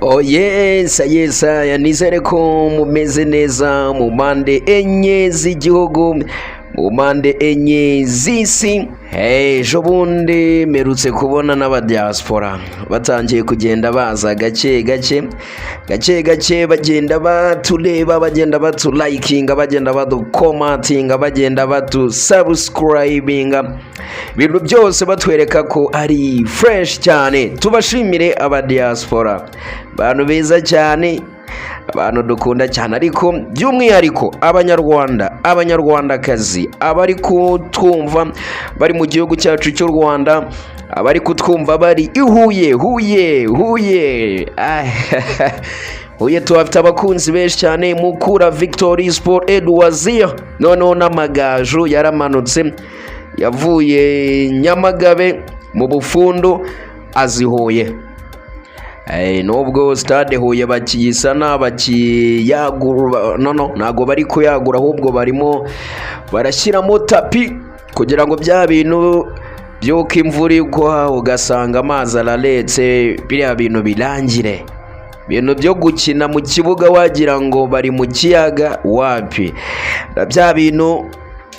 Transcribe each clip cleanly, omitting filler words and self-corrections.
Oh yes, yes, nizere ko mumeze neza mu mpande enye z'igihugu, mu mpande enye z'isi. Ejo bundi merutse kubona n'abadiaspora batangiye kugenda baza gake gake bagenda batureba, bagenda batulayikinga, bagenda badukomatinga, bagenda batusubscribinga, ibintu byose batwereka ko ari fresh cyane. Tubashimire abadiaspora, bantu beza cyane, abantu dukunda cyane, ariko by'umwihariko abanyarwandakazi abari kutwumva bari mu gihugu cyacu cy'u Rwanda, abari kutwumva bari Huye tuhafite abakunzi benshi cyane. Mukura Victory Sport Edwazia, noneho n'amagaju yaramanutse yavuye Nyamagabe mu Bufundu azihuye. Nubwo stade Huye bakiyisana bakiyagura, ntago bari kuyagura, ahubwo barimo barashyiramo tapi kugira ngo bya bintu byuko imvura igwa ugasanga amazi araretse, biriya bintu birangire. Ibintu byo gukina mu kibuga wagira ngo bari mu kiyaga, wapi. Bya bintu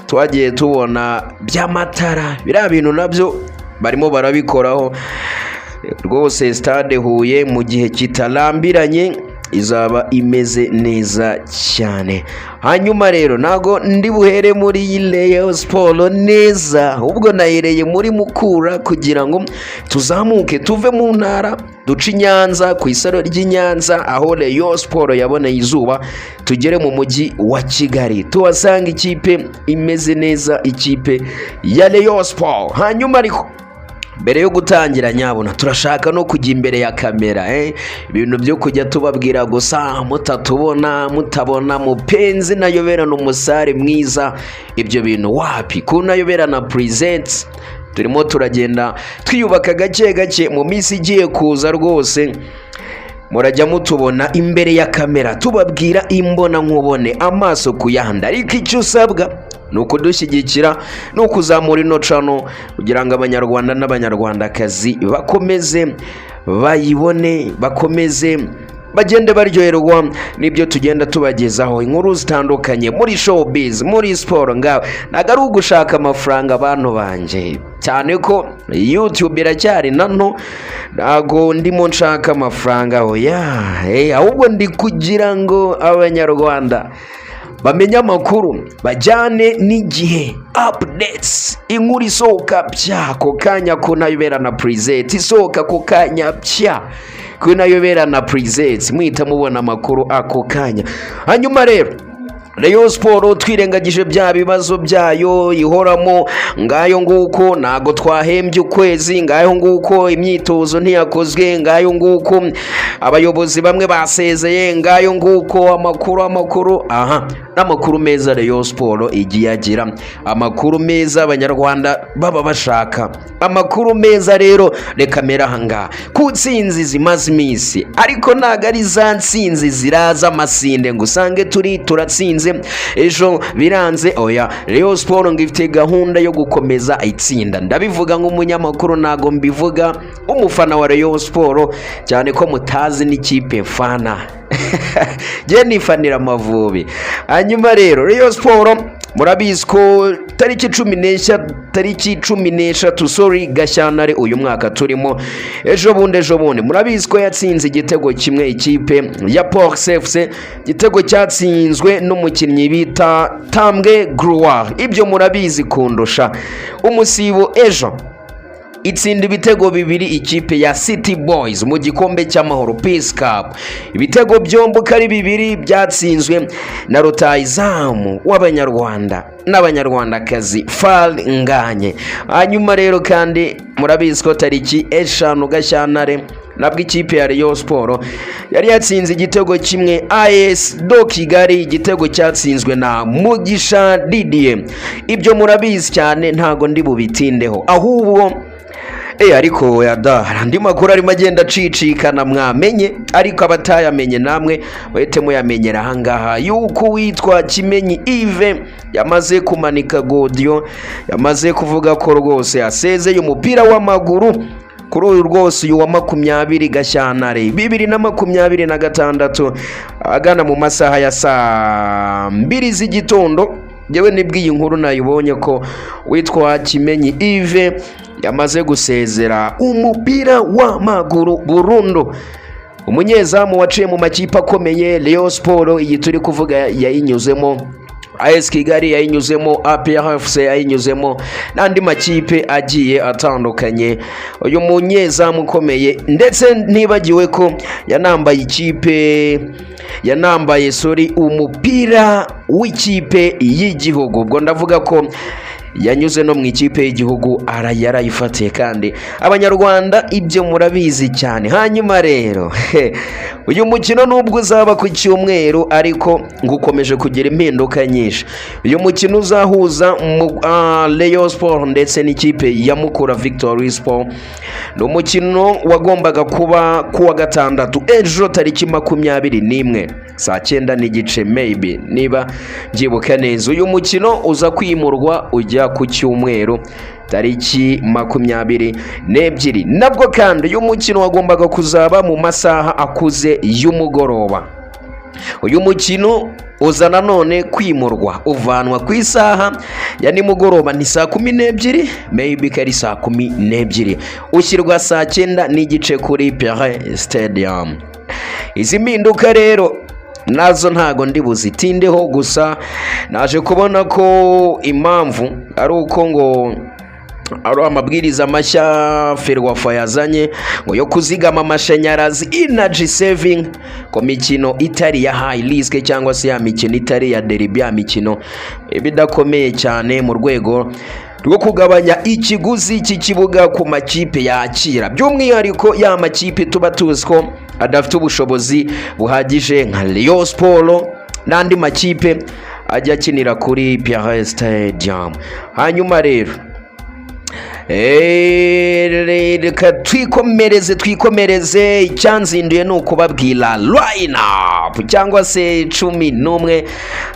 twagiye tubona by'amatara, biriya bintu nabyo barimo barabikoraho. Rwose stade Huye mu gihe kitarambiranye izaba imeze neza cyane. Hanyuma rero nago ndi buhere muri Rayon Sport neza, ubwo nahereye muri Mukura kugira ngo tuzamuke tuve mu ntara duce Nyanza ku isaro ry'Inyanza aho Rayon Sport yaboneye izuba, tugere mu mujyi wa Kigali tuhasanga ikipe imeze neza, ikipe ya Rayon Sport. Hanyuma ariko mbere yo gutangira nyabona turashaka no kujya imbere ya kamera, ibintu byo kujya tubabwira gusa mutabona mupenzi nayobera n'umusare mwiza, ibyo bintu wapi. Kunayobera na presents turimo turagenda twiyubaka gake mu minsi igiye kuza, rwose murajya mutubona imbere ya kamera tubabwira imbona nkubone, amaso kuyahanda. Ariko icyo usabwa nuko dushyigikira no kuzamura ino channel kugira ngo abanyarwanda n'abanyarwandakazi bakomeze bayibone, bakomeze bagende baryoherwa nibyo tugenda tubagezaho, inkuru zitandukanye muri showbiz, muri sport. Ngaho ntago ari ugushaka amafaranga abantu banje, cyane ko YouTube iracyari nano, ntago ndimo nshaka amafaranga ahubwo ndi kugira ngo abanyarwanda bamenye amakuru, bajyane n'igihe, updates, inkuru isohoka byako kanya kunayobera na present, isohoka ko kanya kunayobera na present, mwita mubona amakuru ako kanya. Hanyuma rero Rayon Sport twirengagije bya bibazo byayo ihoramo, ngayo nguko nago twahembye ukwezi, ngayo nguko imyitozo ntiyakozwe, ngayo nguko abayobozi bamwe basezeye, ngayo nguko amakuru n'amakuru meza Rayon Sport igiye agira, amakuru meza abanyarwanda baba bashaka, amakuru meza. Rero reka mera hanga ku nsinzi zimaze iminsi, ariko ntago ari za nsinzi ziraza amasinde ngo usange turatsinze ejo biranze. Oya, Rayon Sport ngifite gahunda yo gukomeza itsinda. Ndabivuga nk'umunyamakuru, ntago mbivuga umufana wa Rayon Sport, cyane ko mutazi n'ikipe mfana je nifanira Amavubi. Hanyuma rero Rayon Sport murabizi ko tariki 13 Gashyantare uyu mwaka turimo, ejo bundi murabizi ko yatsinze igitego kimwe ikipe ya Port FC, igitego cyatsinzwe n'umukinnyi bita Tambwe Gloire. Ibyo murabizi kundusha. Umusibo ejo itsinda ibitego bibiri ikipe ya City Boys mu gikombe cy'amahoro Peace Cup. Ibitego byombi kari bibiri byatsinzwe na rutayizamu w'abanyarwanda n'abanyarwandakazi Fal Nganye. Hanyuma rero kandi murabizi ko tariki 5 Gashyantare nabwo ikipe ya Rayon Sport yari yatsinze igitego kimwe AS do Kigali, igitego cyatsinzwe na Mugisha Didier. Ibyo murabizi cyane, ntago ndi bubitindeho, ahubwo ariko andi makuru arimo agenda acicikana mwamenye, ariko abatayamenye namwe bahite muyamenyera ahangaha yuko witwa Kimenyi Yves yamaze kumanika godiyo, yamaze kuvuga ko rwose asezeye umupira w'amaguru kuri uyu rwose uyu wa 20 Gashyantare 2026 agana mu masaha ya saa 2 z'igitondo. Yewe nibwo iyi nkuru nayibonye ko witwa Kimenyi Yves yamaze gusezera umupira w'amaguru burundu. Umunyezamu waciye mu makipe akomeye Rayon Sport, iyi turi kuvuga yayinyuzemo, AS Kigali yayinyuzemo, APR FC yayinyuzemo, n'andi makipe agiye atandukanye. Uyu munyezamu ukomeye ndetse ntibagiwe ko yanambaye umupira w'ikipe y'igihugu. Ubwo ndavuga ko yanyuze no mu ikipe y'igihugu yarayifatiye, kandi abanyarwanda ibyo murabizi cyane. Hanyuma rero uyu mukino nubwo uzaba ku cyumweru ariko ngukomeje kugira impinduka nyinshi. Uyu mukino uzahuza Rayon Sport ndetse n'ikipe ya Mukura Victory Sport. Ni umukino wagombaga kuba kuwa gatandatu ejo tariki 21 saa 9:30 maybe niba byibuka neza. Uyu mukino uza kwimurwa ujya ku cyumweru tariki 22. Nabwo kandi uyu mukino wagombaga kuzaba mu masaha akuze y'umugoroba. Uyu mukino uza nanone kwimurwa uvanwa ku isaha ya nimugoroba, ni saa 12 maybe kari saa 12, ushyirwa saa 9:30 kuri Pierre Stadium. Izi mpinduka rero nazo ntago ndi buzitindeho, gusa naje kubona ko impamvu ari uko ngo ari amabwiriza mashya Ferwafa yazanye ngo yo kuzigama amashanyarazi, energy saving, ko mikino itari ya high risk cyangwa se ya mikino itari ya derby, ya mikino ibidakomeye cyane mu rwego rwo kugabanya ikiguzi cy'ikibuga ku makipe yakira, by'umwihariko ya makipe tuba tuzi ko adafite ubushobozi buhagije nka Rayon Sport n'andi makipe ajya akinira kuri Pierre Stadium. Hanyuma rero reka twikomereze. Icyanzinduye ni ukubabwira line-up cyangwa se 11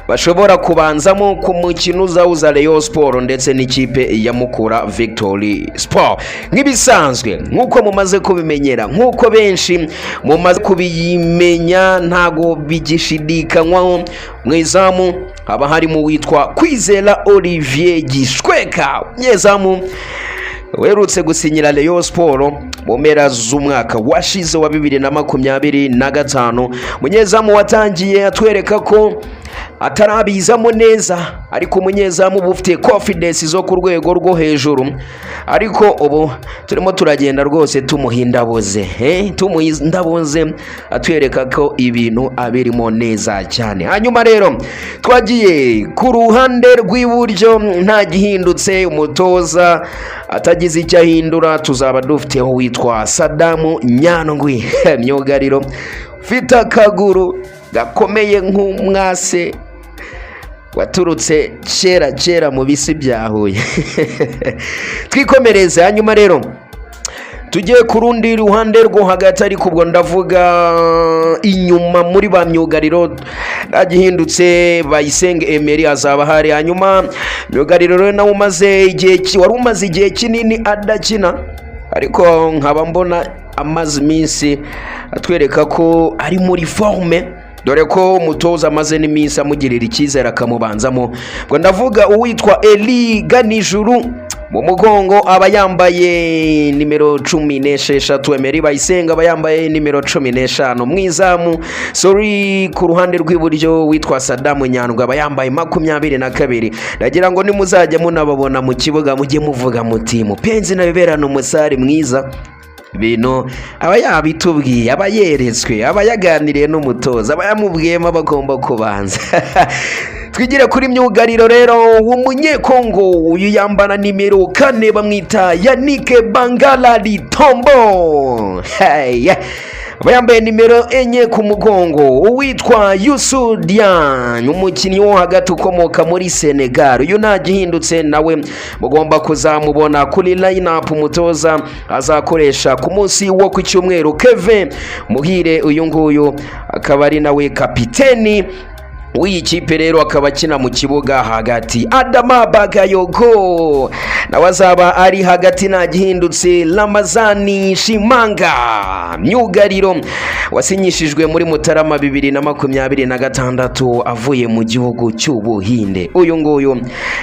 bashobora kubanzamo ku mukino uzahuza Rayon Sport ndetse n'ikipe ya Mukura Victory Sport. Nk'ibisanzwe nk'uko mumaze kubimenyera, nk'uko benshi mumaze kubimenya, ntago bigishidikanywaho, mu izamu haba harimo witwa Kwizera Olivier Gishweka, munyezamu werutse gusinyira Rayon Sport mu mpera z'umwaka washize wa 2025. Munyezamu watangiye atwereka ko atarabizamo neza, ariko umunyezamu bufite confidence zo ku rwego rwo hejuru, ariko ubu turimo turagenda rwose tumuhindaboze atwereka ko ibintu abirimo neza cyane. Hanyuma rero twagiye ku ruhande rw'iburyo, nta gihindutse, umutoza atagize icyo ahindura, tuzaba dufiteho witwa Sadamu Nyandwi, myugariro ufite akaguru gakomeye nk'umwase waturutse kera mu bisi bya Huye. Twikomereze. Hanyuma rero tugiye ku rundi ruhande rwo hagati, ariko ubwo ndavuga inyuma muri ba myugariro nagihindutse. Bayisenge Emery azaba hari. Hanyuma myugariro rero nawe wari umaze igihe kinini adakina, ariko nkaba mbona amaze iminsi atwereka ko ari muri forme, dore ko umutoza amaze n'iminsi amugirira icyizere akamubanzamo. Ngo ndavuga uwitwa Eli Ganijuru, mu mugongo aba yambaye nimero 16, Emery Bayisenga aba yambaye nimero 15. Mwizamu ku ruhande rw'iburyo witwa Sadamu Nyandwi aba yambaye 22. Nagira ngo nimuzajya munababona mu kibuga mujye muvuga muti mupenzi nabiberana umusari mwiza. Bino aba yabitubwiye, aba yeretswe, aba yaganiriye n'umutoza, aba yamubwiyemo bagomba kubanza. Twigire kuri myugariro rero, umunyekongo uyu yambana nimero 4 bamwita Yannick Bangala Litombo. Bayambaye nimero 4 ku mugongo uwitwa Youssou Diagne, umukinnyi wo hagati ukomoka muri Senegal. Uyu nagihindutse nawe mugomba kuzamubona kuri line-up umutoza azakoresha ku munsi wo ku cyumweru. Kevin Muhire uyu nguyu akaba ari nawe kapiteni w'iyi kipe rero akaba akina mu kibuga hagati. Adama Bagayoko nawe azaba ari hagati nta gihindutse. Ramazani Shimanga myugariro wasinyishijwe muri Mutarama 2026 avuye mu gihugu cy'Ubuhinde. Uyu nguyu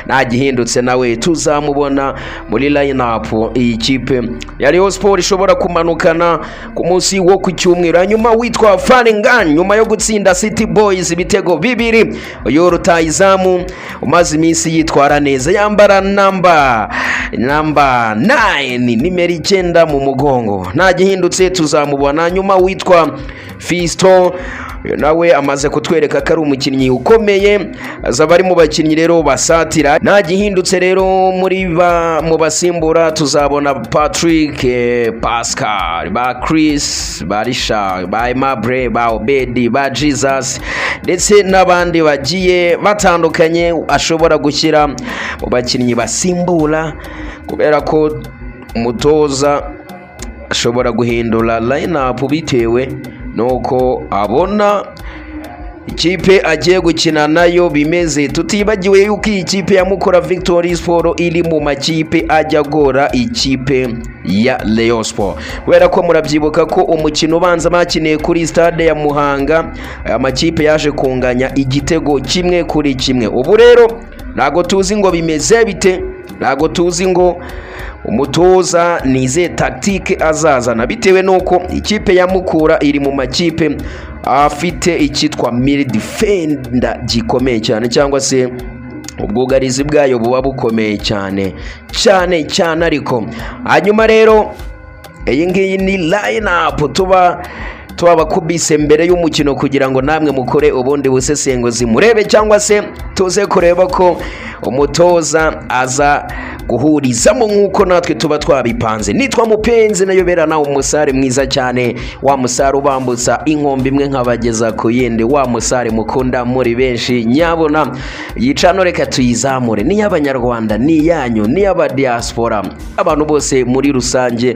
nta gihindutse nawe tuzamubona muri line-up iyi kipe ya Rayon Sport ishobora kumanukana ku munsi wo ku cyumweru. Hanyuma witwa Farengan nyuma yo gutsinda City Boys ibitego 2, uyu rutayizamu umaze iminsi yitwara neza yambara namba 9 nimero 9 mu mugongo, nta gihindutse tuzamubona. Nyuma witwa Fisto nawe amaze kutwereka ko ari umukinnyi ukomeye, azaba ari mu bakinnyi rero basatira, nta gihindutse rero. Mu basimbura tuzabona Patrick, Pascal, ba Chris, ba Risha, ba Aimable, ba Obedi, ba Jesus ndetse n'abandi bagiye batandukanye ashobora gushyira mu bakinnyi basimbura, kubera ko umutoza ashobora guhindura line-up bitewe nuko abona ikipe agiye gukina nayo bimeze. Tutibagiwe yuko iyi kipe ya Mukura Victory Sport iri mu makipe ajya gora ikipe ya Rayon Sport, kubera ko murabyibuka ko umukino ubanza bakiniye kuri stade ya Muhanga aya makipe yaje kunganya igitego 1-1. Ubu rero ntago tuzi ngo bimeze bite, ntago tuzi ngo umutoza nize tactique azazana, bitewe nuko ikipe ya Mukura iri mu makipe afite icyitwa midfielder gikomeye cyane, cyangwa se ubwugarizi bwayo buba bukomeye cyane. Ariko hanyuma rero iyi ngiyi ni line-up tuba bakubise mbere y'umukino kugira ngo namwe mukore ubundi busesenguzi murebe, cyangwa se tuze kureba ko umutoza aza guhurizamo nk'uko natwe tuba twabipanze. Nitwa Mupenzi nayoberana umusare mwiza cyane, wa musare ubambutsa inkombe imwe nkabageza ku yindi, wa musare mukunda muri benshi. Nyabona yicano reka tuyizamure, ni y'Abanyarwanda, ni yanyu, ni y'abadiaspora, abantu bose muri rusange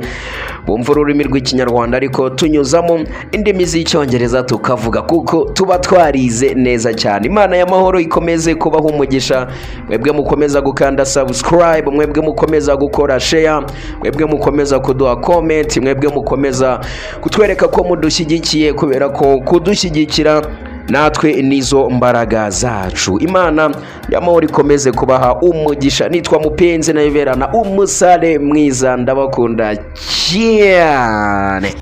bumva ururimi rw'Ikinyarwanda ariko tunyuzamo indimi z'Icyongereza tukavuga, kuko tuba twarize neza cyane. Imana y'amahoro ikomeze kubaho umugisha, mwebwe mukomeza gukanda subscribe, mwebwe mukomeza gukora share, mwebwe mukomeza kuduha comment, mwebwe mukomeza kutwereka ko mudushyigikiye, kubera ko kudushyigikira natwe nizo mbaraga zacu. Imana y'amahoro ikomeze kubaha umugisha. Nitwa Mupenzi nayoberana umusare mwiza, ndabakunda cyane.